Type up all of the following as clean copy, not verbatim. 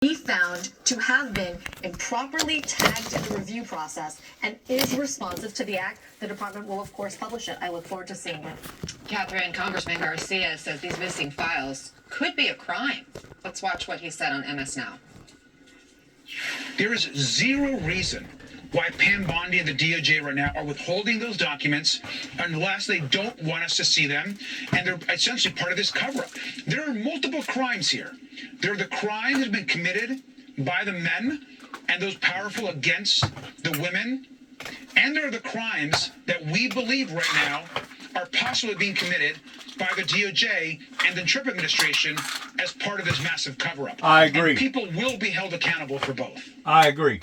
be found to have been improperly tagged in the review process and is responsive to the act, the department will, of course, publish it. I look forward to seeing it. Catherine, Congressman Garcia says these missing files could be a crime. Let's watch what he said on MS Now. There is zero reason why Pam Bondi and the DOJ right now are withholding those documents unless they don't want us to see them, and they're essentially part of this cover-up. There are multiple crimes here. There are the crimes that have been committed by the men and those powerful against the women, and there are the crimes that we believe right now are possibly being committed by the DOJ and the Trump administration as part of this massive cover-up. I agree. And people will be held accountable for both. I agree.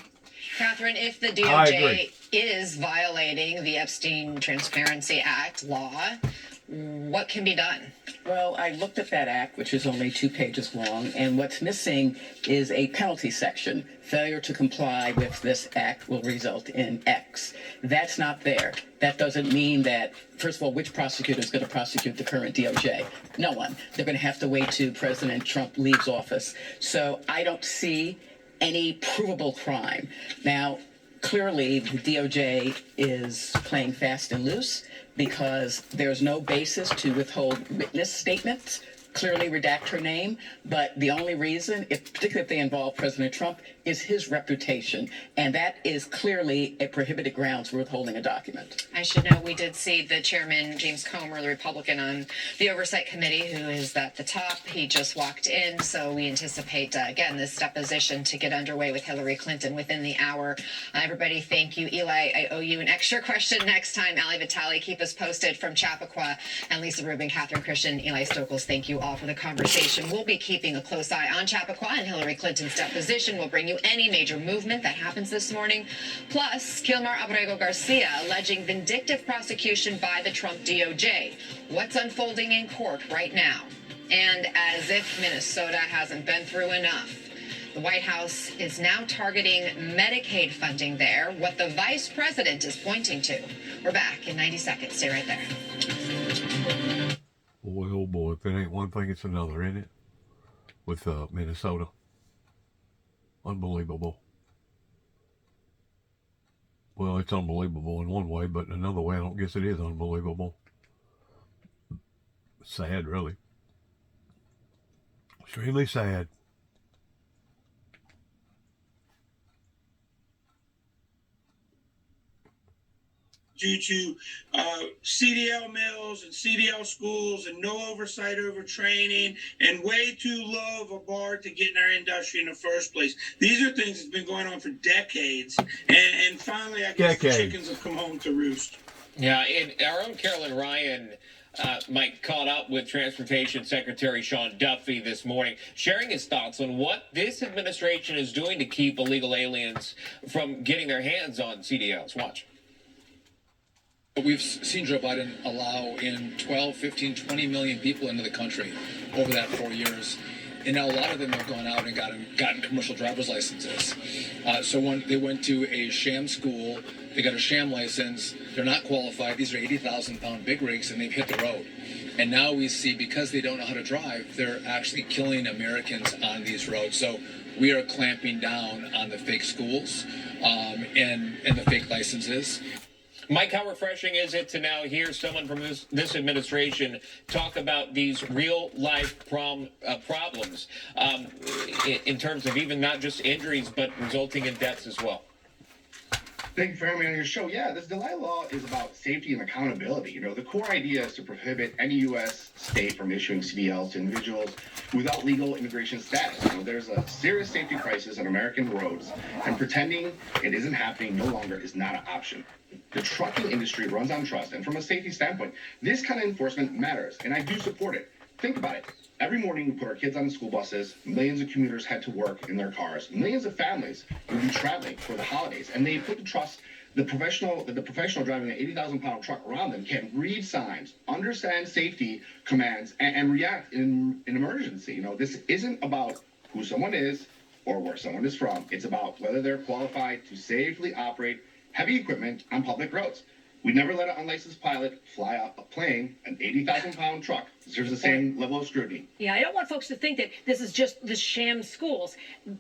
Catherine, if the DOJ is violating the Epstein Transparency Act law, what can be done? Well, I looked at that act, which is only 2 pages long, and what's missing is a penalty section. Failure to comply with this act will result in X. That's not there. That doesn't mean that, first of all, which prosecutor is going to prosecute the current DOJ? No one. They're going to have to wait till President Trump leaves office. So I don't see any provable crime. Now, clearly, the DOJ is playing fast and loose because there's no basis to withhold witness statements, clearly redact her name, but the only reason, particularly if they involve President Trump, is his reputation, and that is clearly a prohibited grounds for withholding a document. I should know we did see the chairman, James Comer, the Republican on the Oversight Committee, who is at the top. He just walked in, so we anticipate, again, this deposition to get underway with Hillary Clinton within the hour. Everybody, thank you. Eli, I owe you an extra question next time. Ali Vitale, keep us posted from Chappaqua, and Lisa Rubin, Catherine Christian, Eli Stokels, thank you all for the conversation. We'll be keeping a close eye on Chappaqua and Hillary Clinton's deposition. We'll bring you any major movement that happens this morning. Plus, Kilmar Abrego Garcia alleging vindictive prosecution by the Trump DOJ. What's unfolding in court right now? And as if Minnesota hasn't been through enough, the White House is now targeting Medicaid funding there, what the vice president is pointing to. We're back in 90 seconds. Stay right there. Boy, oh boy, if it ain't one thing, it's another, isn't it? With Minnesota. Unbelievable. Well, it's unbelievable in one way, but in another way, I don't guess it is unbelievable. Sad, really. Extremely sad. Due to CDL mills and CDL schools and no oversight over training and way too low of a bar to get in our industry in the first place. These are things that's been going on for decades. And finally, I guess the chickens have come home to roost. Yeah, and our own Carolyn Ryan, Mike, caught up with Transportation Secretary Sean Duffy this morning, sharing his thoughts on what this administration is doing to keep illegal aliens from getting their hands on CDLs. Watch. We've seen Joe Biden allow in 12, 15, 20 million people into the country over that 4 years. And now a lot of them have gone out and gotten commercial driver's licenses. So when they went to a sham school, they got a sham license, they're not qualified. These are 80,000-pound big rigs, and they've hit the road. And now we see, because they don't know how to drive, they're actually killing Americans on these roads. So we are clamping down on the fake schools and the fake licenses. Mike, how refreshing is it to now hear someone from this administration talk about these real-life problems in terms of even not just injuries, but resulting in deaths as well? Thank you for having me on your show. Yeah, this delay law is about safety and accountability. You know, the core idea is to prohibit any U.S. state from issuing CDLs to individuals without legal immigration status. You know, there's a serious safety crisis on American roads, and pretending it isn't happening no longer is not an option. The trucking industry runs on trust, and from a safety standpoint, this kind of enforcement matters, and I do support it. Think about it. Every morning, we put our kids on school buses. Millions of commuters head to work in their cars. Millions of families will be traveling for the holidays, and they put the trust. The professional driving an 80,000-pound truck around them can read signs, understand safety commands, and react in an emergency. You know, this isn't about who someone is or where someone is from. It's about whether they're qualified to safely operate heavy equipment on public roads. We never let an unlicensed pilot fly a plane. An 80,000-pound truck deserves the same level of scrutiny. Yeah, I don't want folks to think that this is just the sham schools.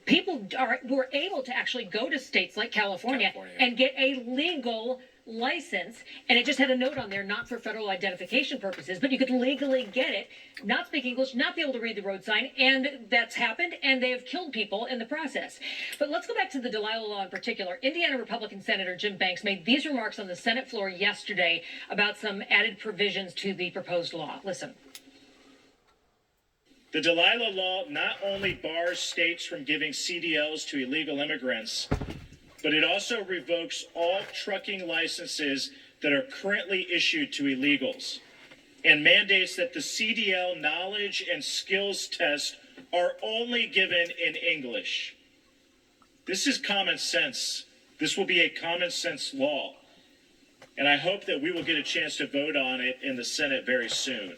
People were able to actually go to states like California and get a legal license, and it just had a note on there, not for federal identification purposes, but you could legally get it, not speak English, not be able to read the road sign, and that's happened, and they have killed people in the process. But let's go back to the Delilah law in particular. Indiana Republican Senator Jim Banks made these remarks on the Senate floor yesterday about some added provisions to the proposed law. Listen. The Delilah law not only bars states from giving CDLs to illegal immigrants, but it also revokes all trucking licenses that are currently issued to illegals and mandates that the CDL knowledge and skills test are only given in English. This is common sense. This will be a common sense law. And I hope that we will get a chance to vote on it in the Senate very soon.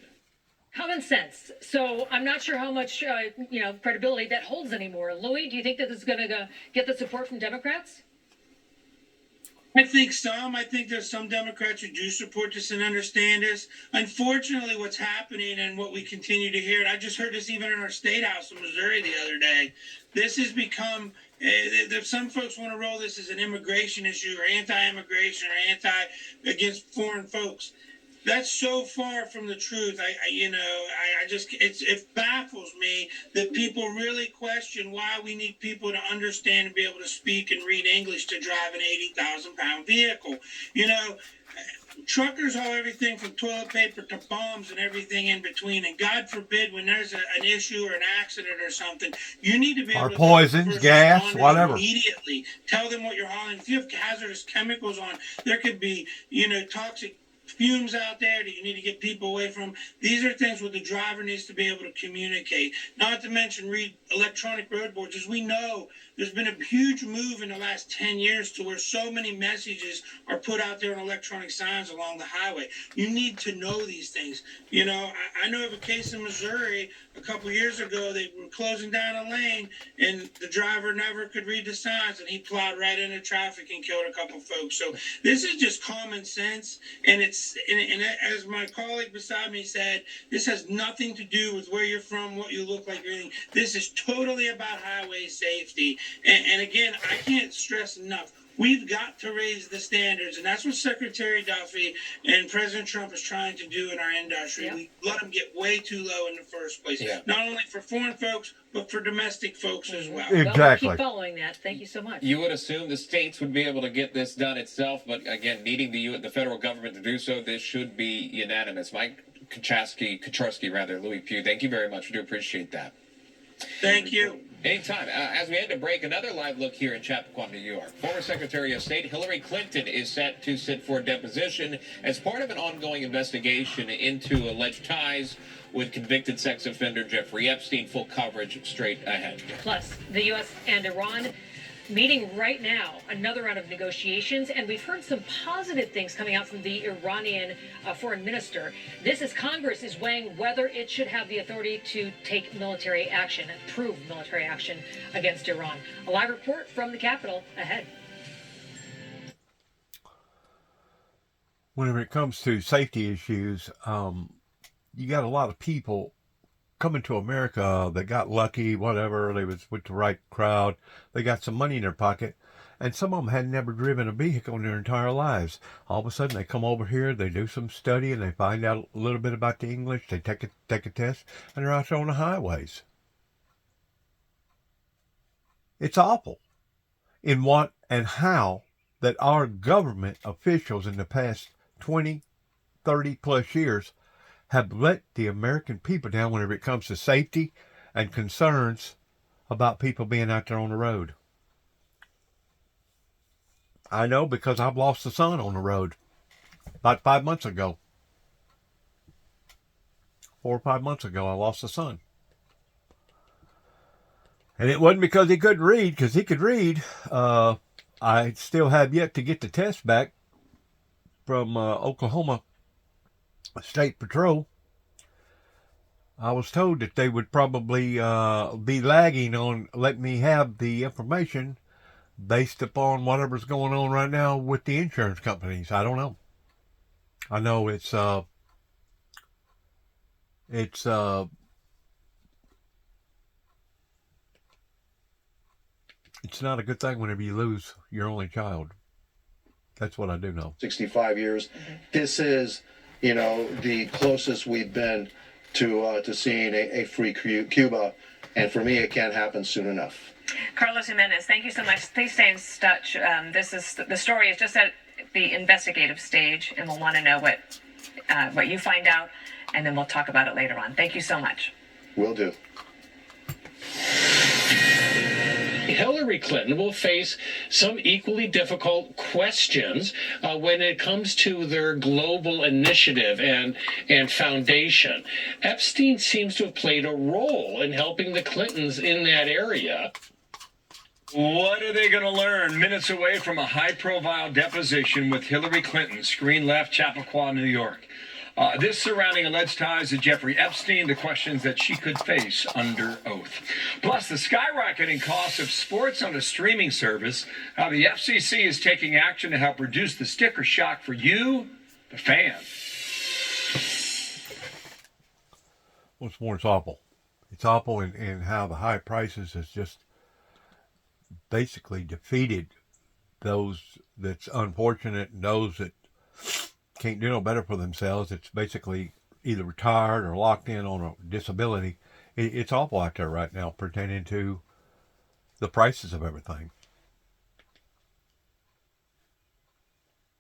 Common sense. So I'm not sure how much, credibility that holds anymore. Louis, do you think that this is going to get the support from Democrats? I think some. I think there's some Democrats who do support this and understand this. Unfortunately, what's happening and what we continue to hear, and I just heard this even in our state house in Missouri the other day, this has become, some folks want to roll this as an immigration issue or anti-immigration or against foreign folks. That's so far from the truth. It baffles me that people really question why we need people to understand and be able to speak and read English to drive an 80,000-pound vehicle. Truckers haul everything from toilet paper to bombs and everything in between. And God forbid, when there's an issue or an accident or something, you need to be able to poisons, gas, whatever. Immediately tell them what you're hauling. If you have hazardous chemicals on, there could be, toxic fumes out there that you need to get people away from. These are things where the driver needs to be able to communicate. Not to mention read electronic road boards. As we know, there's been a huge move in the last 10 years to where so many messages are put out there on electronic signs along the highway. You need to know these things. I know of a case in Missouri a couple years ago. They were closing down a lane and the driver never could read the signs and he plowed right into traffic and killed a couple folks. So this is just common sense, and and as my colleague beside me said, this has nothing to do with where you're from, what you look like, or anything. This is totally about highway safety. And again, I can't stress enough, we've got to raise the standards, and that's what Secretary Duffy and President Trump is trying to do in our industry. Yep. We let them get way too low in the first place, not only for foreign folks, but for domestic folks as well. Exactly. Well, keep following that. Thank you so much. You would assume the states would be able to get this done itself, but again, needing the federal government to do so, this should be unanimous. Mike Kaczorski, Louis Pugh, thank you very much. We do appreciate that. Thank you. Anytime. As we head to break, another live look here in Chappaqua, New York. Former Secretary of State Hillary Clinton is set to sit for a deposition as part of an ongoing investigation into alleged ties with convicted sex offender Jeffrey Epstein. Full coverage straight ahead. Plus, the U.S. and Iran meeting right now, another round of negotiations, and we've heard some positive things coming out from the Iranian foreign minister. This is Congress is weighing whether it should have the authority to take military action, prove military action against Iran. A live report from the Capitol ahead. Whenever it comes to safety issues, you got a lot of people coming to America that got lucky, whatever, they was with the right crowd, they got some money in their pocket, and some of them had never driven a vehicle in their entire lives. All of a sudden they come over here, they do some study, and they find out a little bit about the English, they take a test, and they're out there on the highways. It's awful in what and how that our government officials in the past 20, 30 plus years have let the American people down whenever it comes to safety and concerns about people being out there on the road. I know because I've lost a son on the road about 5 months ago. 4 or 5 months ago, I lost a son. And it wasn't because he couldn't read, because he could read. I still have yet to get the test back from Oklahoma State Patrol. I was told that they would probably be lagging on letting me have the information based upon whatever's going on right now with the insurance companies. I don't know. I know it's not a good thing whenever you lose your only child. That's what I do know. 65 years. This is, the closest we've been to seeing a free Cuba, and for me, it can't happen soon enough. Carlos Jimenez, thank you so much. Please stay in touch. The story is just at the investigative stage, and we'll want to know what you find out, and then we'll talk about it later on. Thank you so much. Will do. Hillary Clinton will face some equally difficult questions when it comes to their global initiative and foundation. Epstein seems to have played a role in helping the Clintons in that area. What are they going to learn minutes away from a high-profile deposition with Hillary Clinton? Screen left, Chappaqua, New York. This surrounding alleged ties to Jeffrey Epstein, the questions that she could face under oath. Plus, the skyrocketing cost of sports on a streaming service, how the FCC is taking action to help reduce the sticker shock for you, the fan. What's more, it's awful. It's awful in how the high prices has just basically defeated those that's unfortunate and those that can't do no better for themselves. It's basically either retired or locked in on a disability. It's awful out there right now pertaining to the prices of everything.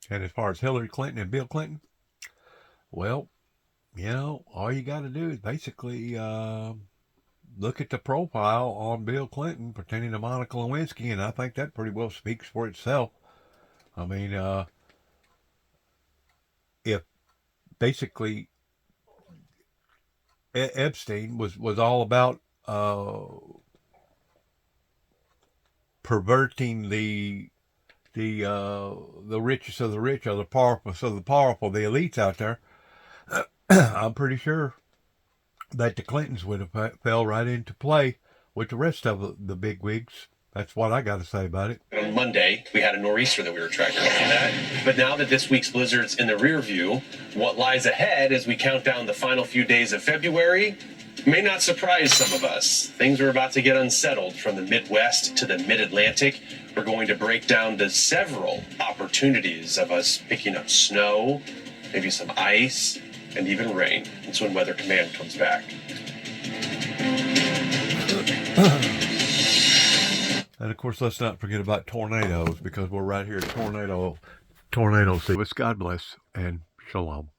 And as far as Hillary Clinton and Bill Clinton, well, all you got to do is basically look at the profile on Bill Clinton pertaining to Monica Lewinsky, and I think that pretty well speaks for itself. I mean, if basically Epstein was all about perverting the richest of the rich, or the powerful of the powerful, the elites out there, I'm pretty sure that the Clintons would have fell right into play with the rest of the bigwigs. That's what I got to say about it. On Monday, we had a nor'easter that we were tracking that. But now that this week's blizzard's in the rear view, what lies ahead as we count down the final few days of February may not surprise some of us. Things are about to get unsettled from the Midwest to the Mid-Atlantic. We're going to break down the several opportunities of us picking up snow, maybe some ice, and even rain. That's when Weather Command comes back. And of course, let's not forget about tornadoes, because we're right here at tornado sequence. God bless and shalom.